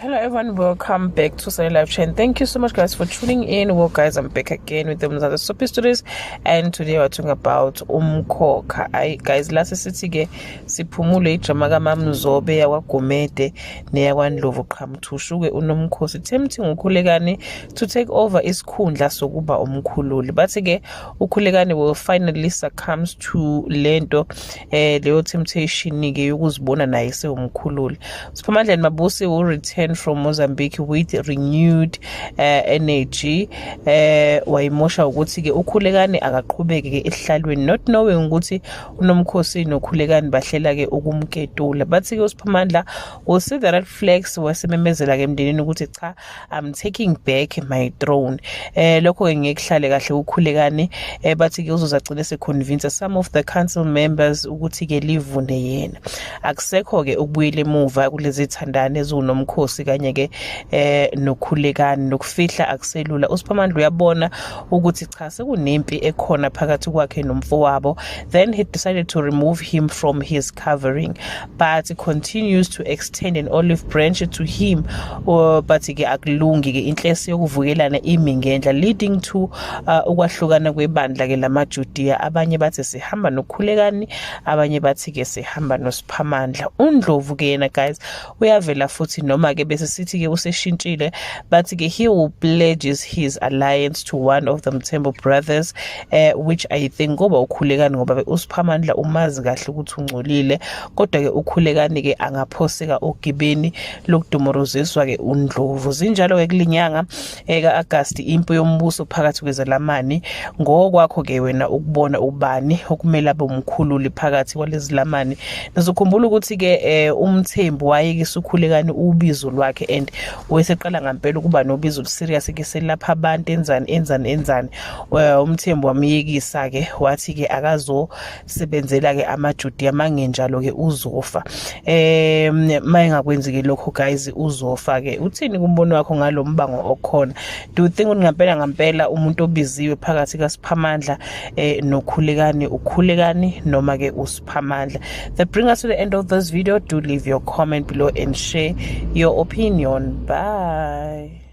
Hello everyone, welcome back to Sunny Life Chain. Thank you so much guys for tuning in. Well guys, I'm back again with them other soapy stories, and today we're talking about umkhokha. Guys, last city ke siphumule ijama kaMamzobe yakwaGumede neyakwaNdlovu Qhamthushu ke uNomkhosi tempting uKhulekane to take over isikhundla sokuba umkhululi. Bathi ke uKhulekane will finally succumbs to lento leyo temptation ke yokuzibona naye sewumkhululi. Siphamandla Mabusi will return from Mozambique with renewed energy. Wayimosha ukuthi ke uKhulekane akaqhubeke ke ehlalweni, not knowing ukuthi uNomkhosi noKhulekane bahlela ke ukumketula. Bathi ke uSiphamandla will see the red flags wasememezela ke emndenini ukuthi cha, I'm taking back my throne. Lokho ke ngekuhlale kahle uKhulekane. Bathi ke uzozacina seconvince some of the council members ukuthi ke livune yena. Akusekho ke ukubuyela emuva kulezi thandane ezuNomkhosi kanye ke noKhulekane nokufihla akuselula. uSiphamandla uyabona ukuthi cha sekunempi ekhona phakathi kwakhe nomfowabo. Then he decided to remove him from his covering, but continues to extend an olive branch to him. But ke akulungi ke inhlesi yokuvukelana imi ngendla, leading to ukwahlukana kwebandla ke lamaJudiya. Abanye bathi sihamba noKhulekane, abanye bathi ke sihamba noSiphamandla. uNdlovu ke yena guys uyavela futhi noma ke bese sithi ke useshintshile, but ke he will pledges his alliance to one of the Mthembu brothers, which I think ngoba uKhulekane ngoba uSiphamandla umazi kahle ukuthi ungcolile, kodwa ke uKhulekane ke angaphoseka ogibeni lokudumoroziswa ke uNdlovu. Zinjalo ke kulinyanga kaAugust impi yombuso phakathi kwezelamani. Ngokwakho ke wena ukubona ubani okumele abe umkhululi phakathi kwalezilamani. Nizokhumbula ukuthi ke uMthembu wayekisa uKhulekane ubizo lwakhe, and weseqala ngempela ukuba nobizo serious ke selapha abantu enzani. uMthembu wamiyekisa ke wathi ke akazosebenzela ke amaJudiya, mangenjalo ke uzofa. Mayengakwenzi ke lokho guys uzofa ke. Uthini kumbono wakho ngalombango okhona? Do you think ngampela umuntu obiziwe phakathi kaSiphamandla noKhulekane uKhulekane noma ke uSiphamandla? That brings us to the end of this video. Do leave your comment below and share your opinion. Bye.